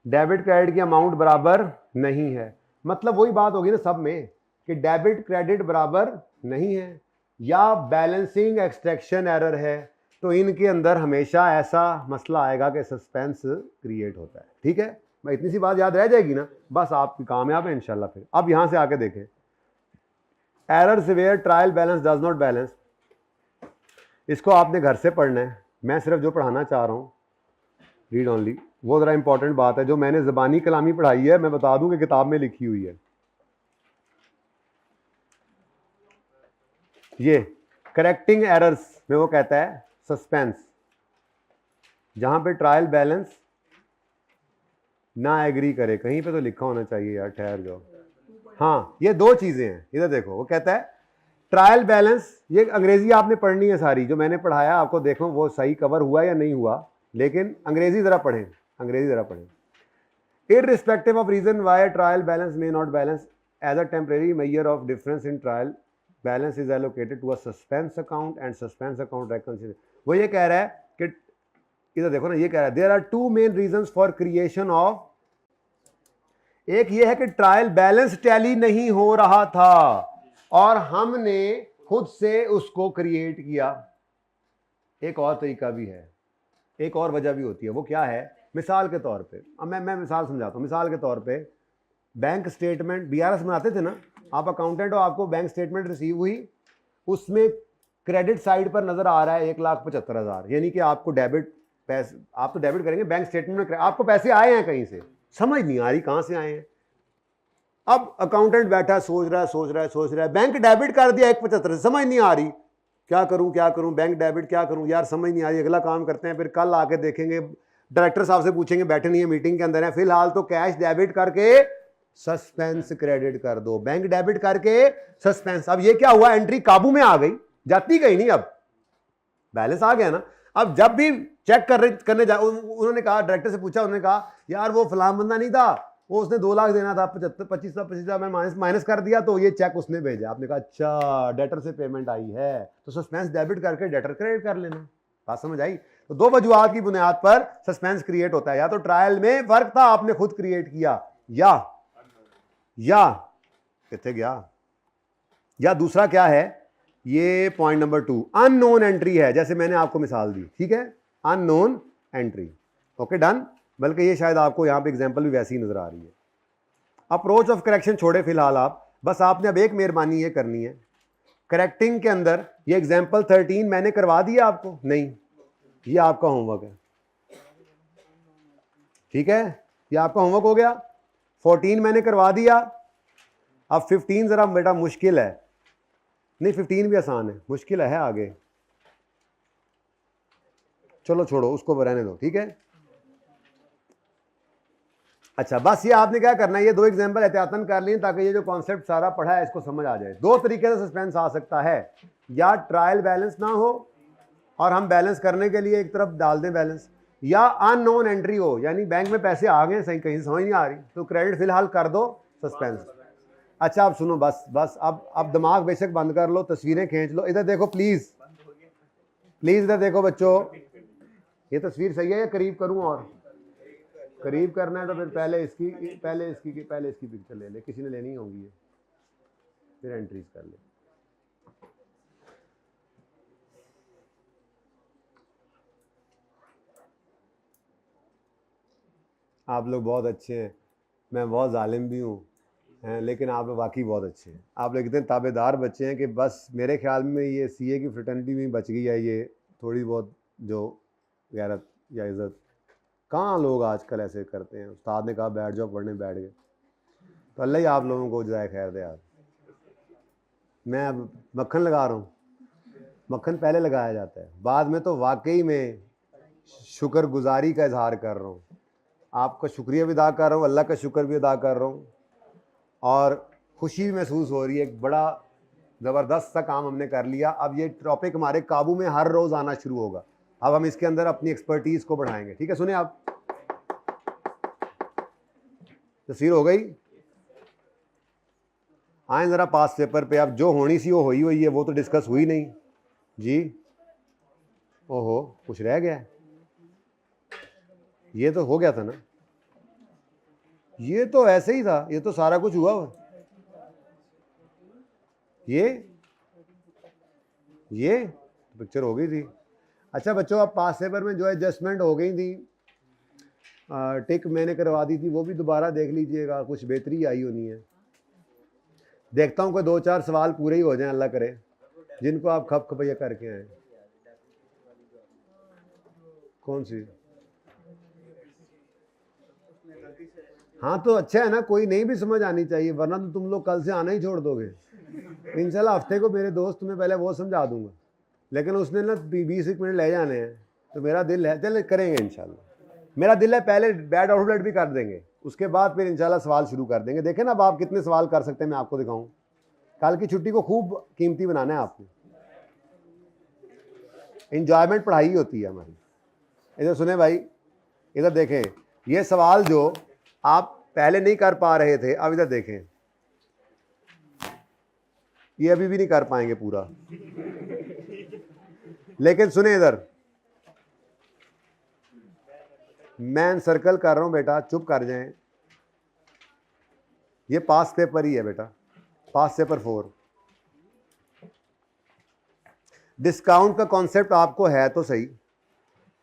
डेबिट क्रेडिट की अमाउंट बराबर नहीं है। मतलब वही बात होगी ना सब में कि डेबिट क्रेडिट बराबर नहीं है, या बैलेंसिंग एक्सट्रैक्शन एरर है, तो इनके अंदर हमेशा ऐसा मसला आएगा कि सस्पेंस क्रिएट होता है। ठीक है, मैं इतनी सी बात याद रह जाएगी ना, बस आप कामयाब है इंशाल्लाह। फिर अब यहां से आके देखें, errors where trial balance does not balance, इसको आपने घर से पढ़ना है, मैं सिर्फ जो पढ़ाना चाह रहा हूँ रीड ओनली, वो ज़रा इंपॉर्टेंट बात है जो मैंने ज़बानी कलामी पढ़ाई है, मैं बता दूं कि किताब में लिखी हुई है। ये करेक्टिंग एरर्स में वो कहता है सस्पेंस, जहां पे ट्रायल बैलेंस ना एग्री करे, कहीं पे तो लिखा होना चाहिए यार, ठहर जाओ। हाँ, ये दो चीजें हैं, इधर देखो, वो कहता है ट्रायल बैलेंस, ये अंग्रेजी आपने पढ़नी है सारी, जो मैंने पढ़ाया आपको देखो वो सही कवर हुआ या नहीं हुआ, लेकिन अंग्रेजी जरा पढ़ें, अंग्रेजी जरा पढ़ें। Irrespective of reason why trial balance may not balance as a temporary measure of difference in trial balance is allocated to a suspense account and suspense account reconciliation. वो ये कह रहा है कि इधर देखो ना, ये कह रहा है there are two main reasons for creation of, एक ये है कि ट्रायल बैलेंस टैली नहीं हो रहा था और हमने खुद से उसको क्रिएट किया। एक और तरीका भी है, एक और वजह भी होती है, वो क्या है, मिसाल के तौर पे, अब मैं मिसाल समझाता हूँ। मिसाल के तौर पे बैंक स्टेटमेंट बीआरएस बनाते थे ना, आप अकाउंटेंट हो, आपको बैंक स्टेटमेंट रिसीव हुई, उसमें क्रेडिट साइड पर नजर आ रहा है 1,75,000, यानी कि आपको डेबिट पैसे, आप तो डेबिट करेंगे, बैंक स्टेटमेंट में आपको पैसे आए हैं कहीं से, समझ नहीं आ रही कहां से आए हैं। अब अकाउंटेंट बैठा सोच रहा है, बैंक डेबिट कर दिया 1,75,000, समझ नहीं आ रही क्या करूं, बैंक डेबिट क्या करूं यार, समझ नहीं आ रही, अगला काम करते हैं, फिर कल आके देखेंगे, डायरेक्टर साहब से पूछेंगे, बैठे नहीं है, मीटिंग के अंदर है, फिलहाल तो कैश डेबिट करके सस्पेंस क्रेडिट कर दो, बैंक डेबिट करके सस्पेंस। अब ये क्या हुआ, एंट्री काबू में आ गई, जाती गई नहीं, अब बैलेंस आ गया ना। अब जब भी चेक करने जा, उन्होंने कहा, डायरेक्टर से पूछा, उन्होंने कहा यार वो फलां बंदा नहीं था, वो उसने 2 लाख देना था, 25,000 मैं माइनस कर दिया, तो ये चेक उसने भेजा। आपने कहा अच्छा डेटर से पेमेंट आई है, तो सस्पेंस डेबिट करके डेटर क्रेडिट कर लेना। बात समझ आई? तो दो वजूहात की बुनियाद पर सस्पेंस क्रिएट होता है, या तो ट्रायल में फर्क था आपने खुद क्रिएट किया, या कितने गया, या दूसरा क्या है, ये पॉइंट नंबर 2 अननोन एंट्री है, जैसे मैंने आपको मिसाल दी, ठीक है, अननोन एंट्री। ओके डन, बल्कि ये शायद आपको यहां पे एग्जांपल भी वैसी ही नजर आ रही है। अप्रोच ऑफ करेक्शन छोड़े फिलहाल आप, बस आपने अब एक मेहरबानी ये करनी है, करेक्टिंग के अंदर ये एग्जांपल 13 मैंने करवा दिया आपको, नहीं, ये आपका होमवर्क है, ठीक है, ये आपका होमवर्क हो गया। 14 मैंने करवा दिया, अब 15 जरा बेटा मुश्किल है, नहीं 15 भी आसान है, मुश्किल है आगे, चलो छोड़ो उसको रहने दो, ठीक है। अच्छा बस ये आपने क्या करना है, ये 2 एग्जांपल एहतियातन कर लिए ताकि ये जो कॉन्सेप्ट सारा पढ़ा है इसको समझ आ जाए। 2 तरीके से सस्पेंस आ सकता है, या ट्रायल बैलेंस ना हो और हम बैलेंस करने के लिए एक तरफ डाल दें बैलेंस, या अननोन एंट्री हो, यानी बैंक में पैसे आ गए सही, कहीं समझ नहीं आ रही, तो क्रेडिट फिलहाल कर दो, सस्पेंस। अच्छा आप सुनो, बस अब दिमाग बेशक बंद कर लो, तस्वीरें खींच लो, इधर देखो प्लीज प्लीज, इधर देखो बच्चों, ये तस्वीर सही है या करीब करूं, और करीब करना है तो फिर पहले इसकी पिक्चर ले ले, किसी ने लेनी होगी ये, फिर एंट्रीज कर ले। आप लोग बहुत अच्छे हैं, मैं बहुत जालिम भी हूँ हैं, लेकिन आप लोग वाकई बहुत अच्छे हैं, आप लोग इतने ताबेदार बच्चे हैं कि बस मेरे ख्याल में ये सीए की फ्रेटर्निटी में बच गई है ये थोड़ी बहुत जो गैरत या इज़्ज़त। कहाँ लोग आजकल ऐसे करते हैं, उस्ताद ने कहा बैठ जाओ पढ़ने, बैठ गए, तो अल्लाह ही आप लोगों को जज़ाए खैर दे। यार मैं अब मक्खन लगा रहा हूँ, मक्खन पहले लगाया जाता है, बाद में तो वाकई में शुक्रगुजारी का इजहार कर रहा हूँ, आपका शुक्रिया भी अदा कर रहा हूँ, अल्लाह का शुक्र भी अदा कर रहा हूँ, और खुशी भी महसूस हो रही है, एक बड़ा ज़बरदस्त सा काम हमने कर लिया। अब ये टॉपिक हमारे काबू में हर रोज़ आना शुरू होगा, अब हम इसके अंदर अपनी एक्सपर्टीज को बढ़ाएंगे, ठीक है। सुने आप, तस्वीर हो गई, आए ज़रा पास पेपर पे, अब जो होनी सी वो हुई है, वो तो डिस्कस हुई नहीं जी, ओहो कुछ रह गया, ये तो हो गया था ना, ये तो ऐसे ही था, ये तो सारा कुछ हुआ हुआ, ये पिक्चर हो गई थी। अच्छा बच्चों, अब पास पेपर में जो एडजस्टमेंट हो गई थी, टिक मैंने करवा दी थी, वो भी दोबारा देख लीजिएगा, कुछ बेहतरी आई होनी है। देखता हूँ कोई 2-4 सवाल पूरे ही हो जाएं, अल्लाह करे, जिनको आप खप खपैया करके आए। कौन सी? हाँ तो अच्छा है ना, कोई नहीं भी समझ आनी चाहिए, वरना तो तुम लोग कल से आना ही छोड़ दोगे। इंशाल्लाह हफ्ते को मेरे दोस्त तुम्हें पहले वो समझा दूंगा, लेकिन उसने ना 20 मिनट ले जाने हैं, तो मेरा दिल है, चले करेंगे इंशाल्लाह। मेरा दिल है पहले बैड आउटलेट भी कर देंगे, उसके बाद फिर इंशाल्लाह सवाल शुरू कर देंगे। देखें ना अब आप कितने सवाल कर सकते हैं, मैं आपको दिखाऊं। कल की छुट्टी को खूब कीमती बनाना है आपने। इंजॉयमेंट पढ़ाई होती है हमारी। इधर सुने भाई, इधर देखें, ये सवाल जो आप पहले नहीं कर पा रहे थे, अब इधर देखें, ये अभी भी नहीं कर पाएंगे पूरा। लेकिन सुने इधर, मैं सर्कल कर रहा हूं बेटा, चुप कर जाएं। ये पास पेपर ही है बेटा, पास पेपर 4। डिस्काउंट का कॉन्सेप्ट आपको है तो सही,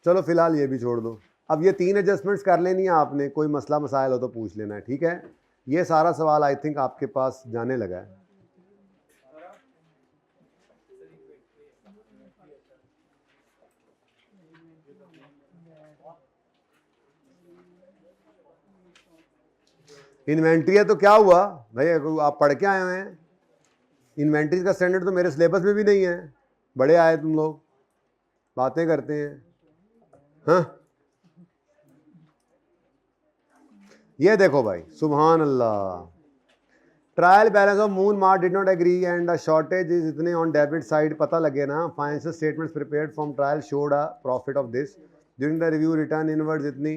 चलो फिलहाल ये भी छोड़ दो। अब ये 3 एडजस्टमेंट्स कर लेनी है आपने, कोई मसला मसाइल हो तो पूछ लेना है, ठीक है। ये सारा सवाल आई थिंक आपके पास जाने लगा है। इन्वेंट्री है तो क्या हुआ भाई, आप पढ़ के आए हुए हैं। इन्वेंट्री का स्टैंडर्ड तो मेरे सिलेबस में भी नहीं है, बड़े आए तुम लोग, बातें करते हैं। हाँ ये देखो भाई, सुभान अल्लाह, trial balance of Moon Mart did not agree and a shortage is इतने ऑन डेबिट साइड, पता लगे ना। Financial statements prepared from trial showed a profit of this during the review, return inwards इतनी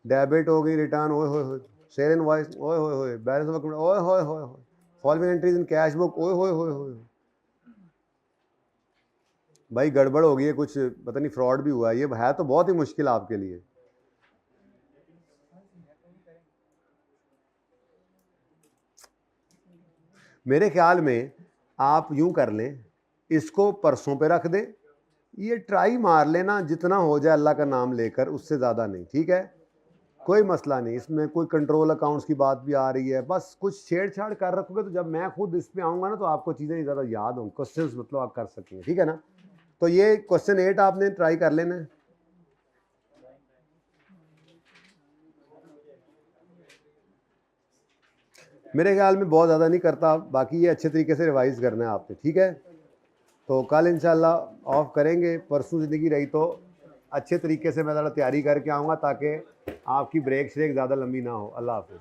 डेबिट हो गई, return ओए होए होए, शेयर इनवॉइस ओए होए होए, बैलेंस ऑफ अकाउंट ओए होए होए, following entries in cash book ओए होए होए होए। भाई गड़बड़ हो गई है कुछ, पता नहीं फ्रॉड भी हुआ है, ये है तो बहुत ही मुश्किल आपके लिए। मेरे ख्याल में आप यूं कर लें, इसको परसों पे रख दें, ये ट्राई मार लेना, जितना हो जाए अल्लाह का नाम लेकर, उससे ज़्यादा नहीं, ठीक है। कोई मसला नहीं, इसमें कोई कंट्रोल अकाउंट्स की बात भी आ रही है, बस कुछ छेड़छाड़ कर रखोगे तो जब मैं खुद इस पे आऊँगा ना तो आपको चीज़ें ज़्यादा याद होंगी, क्वेश्चंस मतलब आप कर सकेंगे, ठीक है ना। तो ये क्वेश्चन 8 आपने ट्राई कर लेना है। मेरे ख्याल में बहुत ज़्यादा नहीं करता, बाकी ये अच्छे तरीके से रिवाइज़ करना है आपने, ठीक है। तो कल इंशाल्लाह ऑफ करेंगे, परसों ज़िंदगी रही तो अच्छे तरीके से मैं ज़रा तैयारी करके आऊँगा, ताकि आपकी ब्रेक श्रेक ज़्यादा लंबी ना हो। अल्लाह हाफ़िज़।